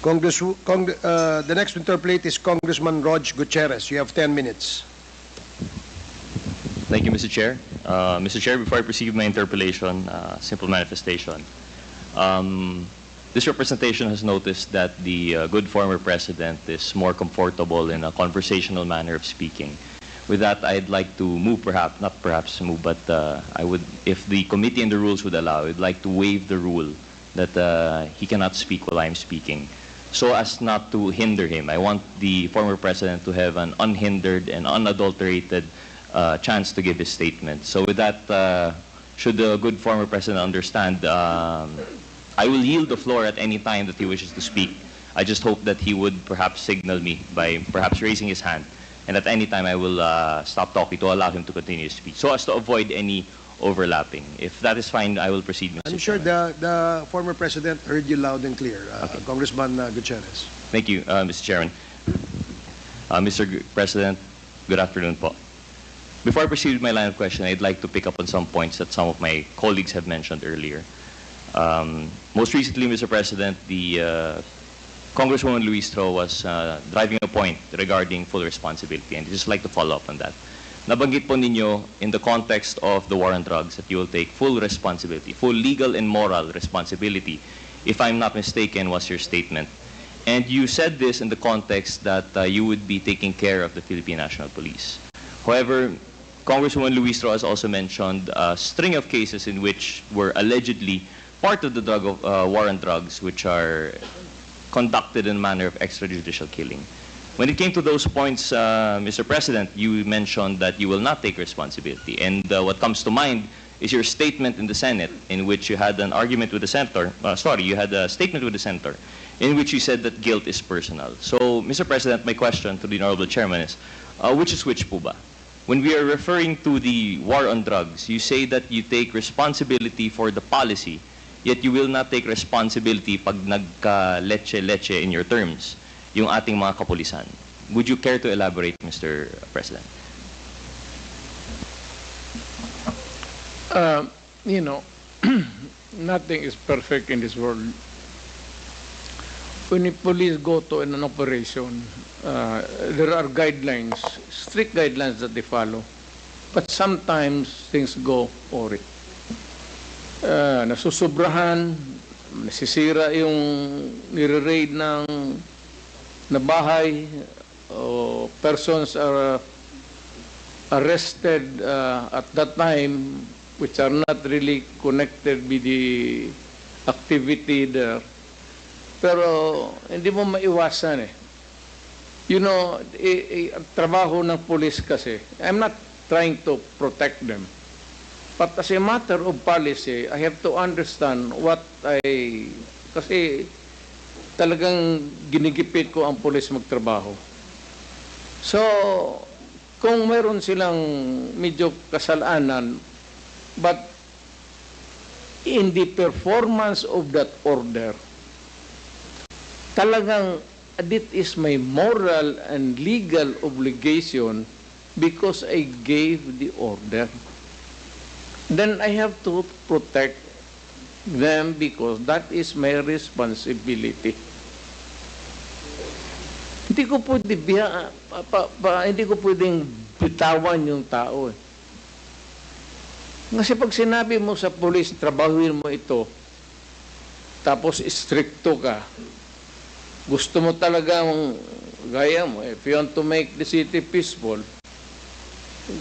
The next to interpolate is Congressman Rog Gutierrez. You have 10 minutes. Thank you, Mr. Chair. Mr. Chair, before I proceed with my interpellation, simple manifestation. This representation has noticed that the good former president is more comfortable in a conversational manner of speaking. With that, I'd like to move, not perhaps move, but I would, if the committee and the rules would allow, I'd like to waive the rule that he cannot speak while I'm speaking, so as not to hinder him. I want the former president to have an unhindered and unadulterated chance to give his statement. So with that, should the good former president understand, I will yield the floor at any time that he wishes to speak. I just hope that he would perhaps signal me by perhaps raising his hand, and at any time I will stop talking to allow him to continue to speak, so as to avoid any overlapping. If that is fine, I will proceed, Mr. I'm sure the former president heard you loud and clear, Okay. Congressman Gutierrez. Thank you, Mr. Chairman. Mr. President, good afternoon po. Before I proceed with my line of question, I'd like to pick up on some points that some of my colleagues have mentioned earlier. Most recently, Mr. President, the Congresswoman Luistro was driving a point regarding full responsibility, and I'd just like to follow up on that. Nabanggit po ninyo in the context of the war on drugs that you will take full responsibility, full legal and moral responsibility. If I'm not mistaken, was your statement. And you said this in the context that you would be taking care of the Philippine National Police. However, Congresswoman Luistro has also mentioned a string of cases in which were allegedly part of the war on drugs, which are conducted in a manner of extrajudicial killing. When it came to those points, Mr. President, you mentioned that you will not take responsibility. And what comes to mind is your statement in the Senate, in which you had an argument with the senator. You had a statement with the senator, in which you said that guilt is personal. So, Mr. President, my question to the Honorable Chairman is, which is which po ba? When we are referring to the war on drugs, you say that you take responsibility for the policy, yet you will not take responsibility pag nagka-leche-leche in your terms, yung ating mga kapulisan. Would you care to elaborate, Mr. President? You know, nothing is perfect in this world. When the police go to an operation, there are guidelines, strict guidelines that they follow. But sometimes things go awry. Nasusobrahan, nasisira yung nire-raid na bahay, persons are arrested at that time which are not really connected with the activity there. Pero hindi mo maiwasan eh. You know, trabaho ng police kasi, I'm not trying to protect them. But as a matter of policy, I have to understand kasi talagang ginigipit ko ang police magtrabaho. So, kung meron silang medyo kasalanan, but in the performance of that order, talagang it is my moral and legal obligation because I gave the order. Then I have to protect them because that is my responsibility. Hindi ko pwedeng bitawan yung tao eh. Kasi pag sinabi mo sa police, trabahuin mo ito, tapos stricto ka, gusto mo talagang gaya mo, if you want to make the city peaceful,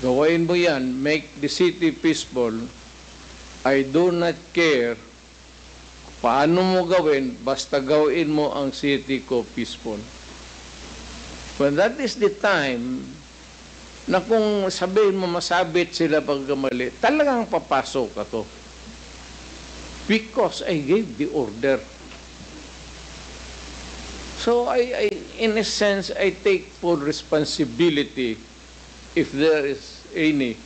gawain mo yan, make the city peaceful. I do not care paano mo gawin, basta gawin mo ang city ko peaceful. When that is the time na kung sabihin mo masabit sila pagkamali, talagang papasok ako. Because I gave the order. So in a sense, I take full responsibility if there is any.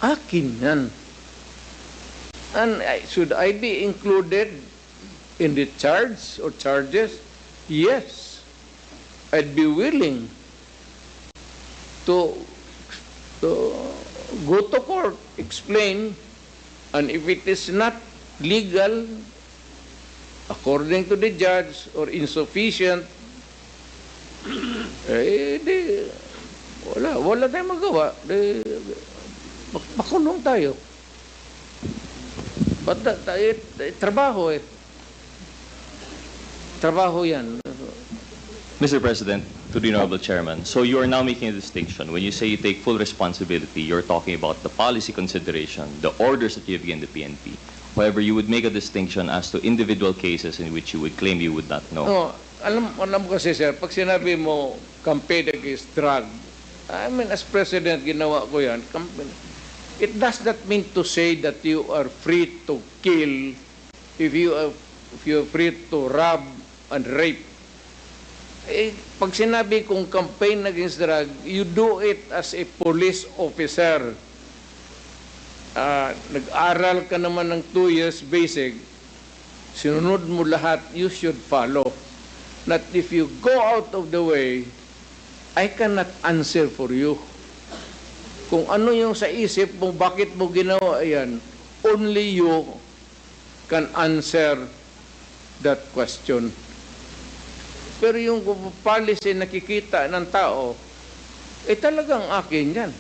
Akin yan. And should I be included in the charge or charges? Yes. I'd be willing to go to court, explain, and if it is not legal, according to the judge or insufficient, wala tayong magawa. Makulong tayo. But trabaho eh. Trabaho yan. Mr. President, to the Honorable Chairman, so you are now making a distinction. When you say you take full responsibility, you're talking about the policy consideration, the orders that you have given the PNP. However, you would make a distinction as to individual cases in which you would claim you would not know. No, alam ko kasi sir, pag sinabi mo campaign against drug, I mean as president ginawa ko yan, it does not mean to say that you are free to kill if you are free to rob and rape. Pag sinabi kong campaign against drug, you do it as a police officer. Nag-aral ka naman ng 2 years basic, sinunod mo lahat, you should follow. Not if you go out of the way, I cannot answer for you. Kung ano yung sa isip mo, bakit mo ginawa yan, only you can answer that question. Pero yung policy nakikita ng tao, talagang akin yan.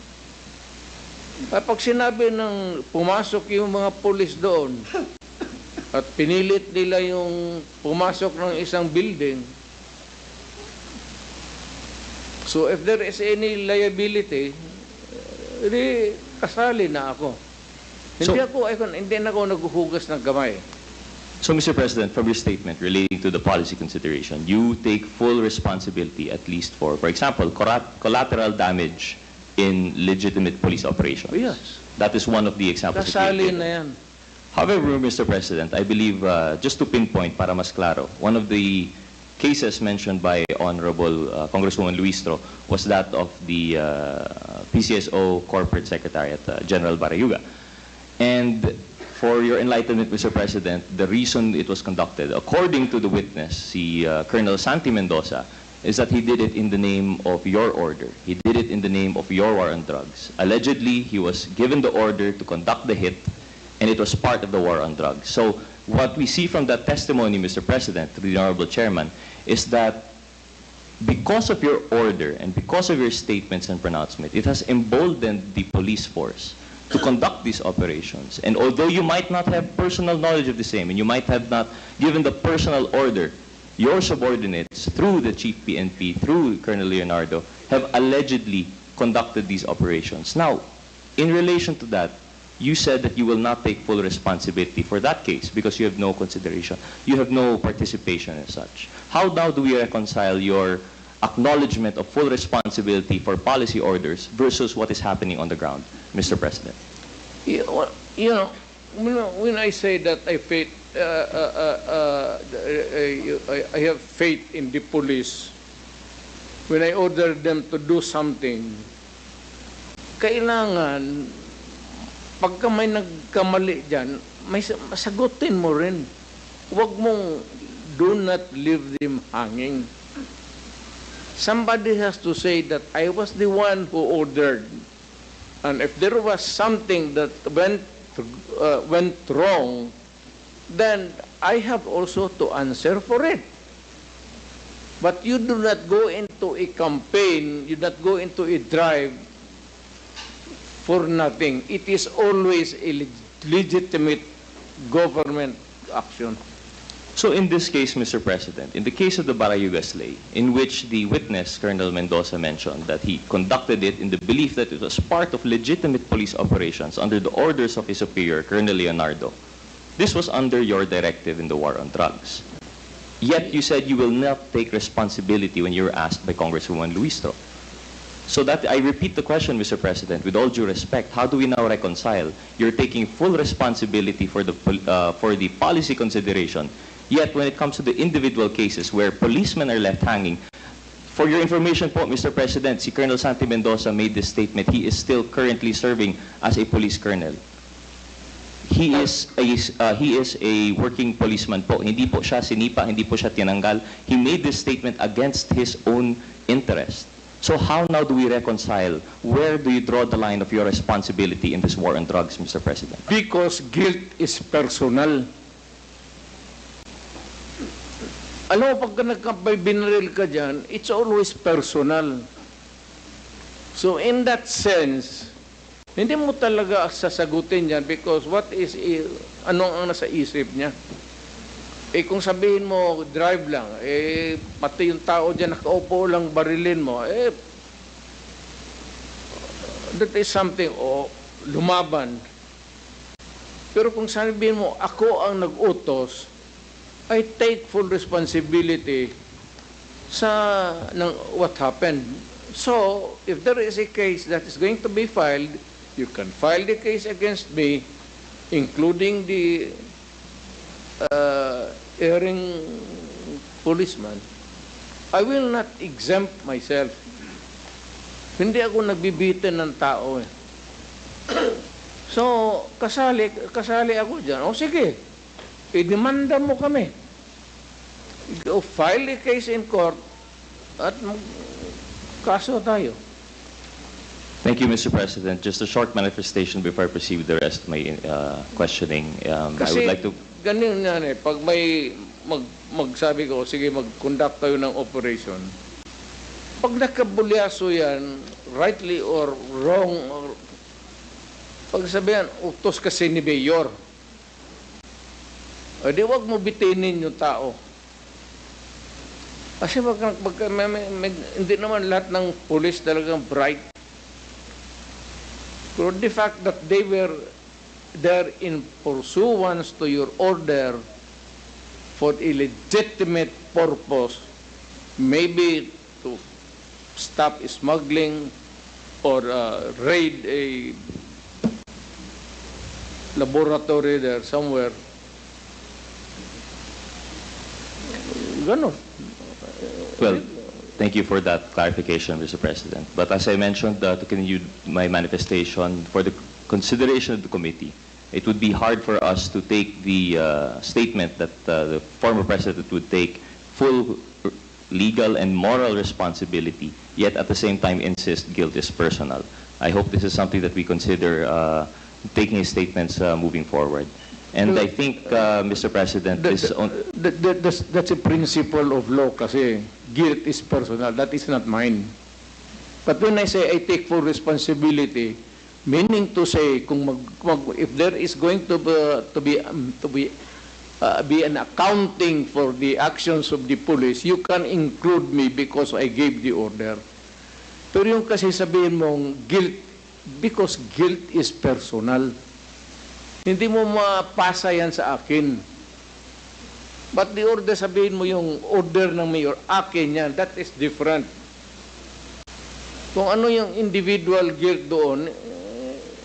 Pag sinabi ng pumasok yung mga pulis doon at pinilit nila yung pumasok ng isang building, so if there is any liability, kasali na ako. Hindi na ako naghuhugas ng kamay. So, Mr. President, from your statement relating to the policy consideration, you take full responsibility at least for example, collateral damage in legitimate police operations. Yes. That is one of the examples. Kasali na yan. However, Mr. President, I believe, just to pinpoint para mas klaro, one of the cases mentioned by Honorable Congresswoman Luistro was that of the PCSO Corporate Secretariat, General Barayuga. And for your enlightenment, Mr. President, the reason it was conducted, according to the witness, Colonel Santi Mendoza, is that he did it in the name of your order. He did it in the name of your war on drugs. Allegedly, he was given the order to conduct the hit, and it was part of the war on drugs. So what we see from that testimony, Mr. President, to the Honorable Chairman, is that because of your order and because of your statements and pronouncement, it has emboldened the police force to conduct these operations. And although you might not have personal knowledge of the same, and you might have not given the personal order, your subordinates, through the Chief PNP, through Colonel Leonardo, have allegedly conducted these operations. Now, in relation to that, you said that you will not take full responsibility for that case because you have no consideration, you have no participation as such. How now do we reconcile your acknowledgement of full responsibility for policy orders versus what is happening on the ground, Mr. President? You know, when I say that I have faith in the police, when I order them to do something, kailangan, pagka may nagkamali dyan, may sagutin mo rin. Huwag mong do not leave them hanging. Somebody has to say that I was the one who ordered. And if there was something that went wrong, then I have also to answer for it. But you do not go into a campaign, you do not go into a drive for nothing. It is always a legitimate government action. So in this case, Mr. President, in the case of the Barayuga slay, in which the witness, Colonel Mendoza, mentioned that he conducted it in the belief that it was part of legitimate police operations under the orders of his superior, Colonel Leonardo, this was under your directive in the war on drugs. Yet you said you will not take responsibility when you were asked by Congresswoman Luistro. So that, I repeat the question, Mr. President, with all due respect, how do we now reconcile you're taking full responsibility for the policy consideration, yet when it comes to the individual cases where policemen are left hanging, for your information po, Mr. President, si Colonel Santi Mendoza made this statement, he is still currently serving as a police colonel. He is a working policeman po. Hindi po siya sinipa, hindi po siya tinanggal. He made this statement against his own interest. So how now do we reconcile? Where do you draw the line of your responsibility in this war on drugs, Mr. President? Because guilt is personal. Alam mo, pagka nagkampay binaril ka dyan, it's always personal. So in that sense, hindi mo talaga sasagutin yan because anong ang nasa isip niya? Eh kung sabihin mo, drive lang, eh pati yung tao dyan nakaupo lang, barilin mo, eh that is something, lumaban. Pero kung sabihin mo, ako ang nag-utos, I take full responsibility ng what happened. So, if there is a case that is going to be filed, you can file the case against me, including the erring policeman. I will not exempt myself. Hindi ako nagbibitin ng tao eh. So, kasali ako dyan. O sige, i-demanda mo kami. Go file a case in court at kaso tayo. Thank you, Mr. President. Just a short manifestation before I proceed with the rest of my questioning. I Kasi would like to... ganun yan eh. Pag may magsabi ko, sige, mag-conduct tayo ng operation. Pag nakabulyaso yan, rightly or wrong, or pag sabihan, utos kasi ni Mayor, o di wag mo bitinin yung tao. Kasi hindi naman lahat ng police talagang bright. Pero the fact that they were there in pursuance to your order for a legitimate purpose, maybe to stop smuggling or raid a laboratory there somewhere. Ganon. Well, thank you for that clarification, Mr. President. But as I mentioned, to continue my manifestation, for the consideration of the committee, it would be hard for us to take the statement that the former president would take full legal and moral responsibility, yet at the same time insist guilt is personal. I hope this is something that we consider taking his statements moving forward. And I think, Mr. President, that's a principle of law kasi guilt is personal. That is not mine. But when I say I take full responsibility, meaning to say, if there is going to be an accounting for the actions of the police, you can include me because I gave the order. Pero yung kasi sabihin mong guilt, because guilt is personal. Hindi mo mapasa yan sa akin. But the order, sabihin mo yung order ng mayor, akin yan, that is different. Kung ano yung individual guilt doon,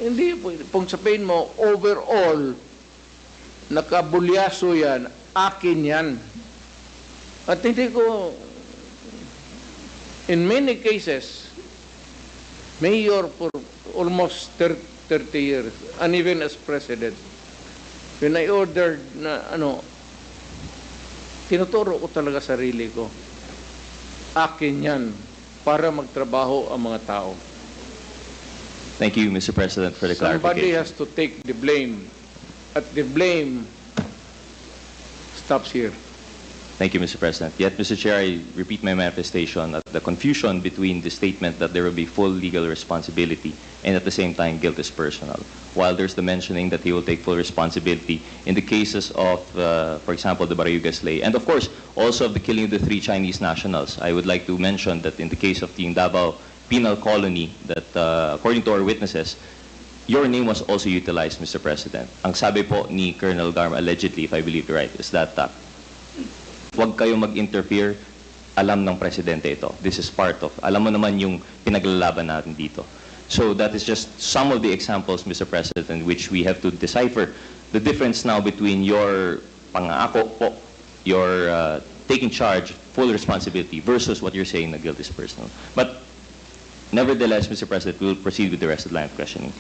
hindi, kung sabihin mo, overall, nakabulyaso yan, akin yan. At hindi ko, in many cases, mayor for almost 30 years, and even as president, when I ordered na tinuturo ko talaga sarili ko, akin yan, para magtrabaho ang mga tao. thank you, Mr. President, for the Somebody clarification. has to take the blame, at the blame stops here. Thank you, Mr. President. Yet, Mr. Chair, I repeat my manifestation that the confusion between the statement that there will be full legal responsibility and at the same time guilt is personal. While there's the mentioning that he will take full responsibility in the cases of, for example, the Barayuga Slay, and of course, also of the killing of the 3 Chinese nationals, I would like to mention that in the case of the Davao Penal Colony, that according to our witnesses, your name was also utilized, Mr. President. Ang sabi po ni Colonel Garma, allegedly, if I believe right, is that huwag kayong mag-interfere, alam ng presidente ito. This is part of, alam mo naman yung pinaglalaban natin dito. So that is just some of the examples, Mr. President, which we have to decipher the difference now between your pangako po, your taking charge, full responsibility, versus what you're saying na guilt is personal. But nevertheless, Mr. President, we will proceed with the rest of the line of questioning.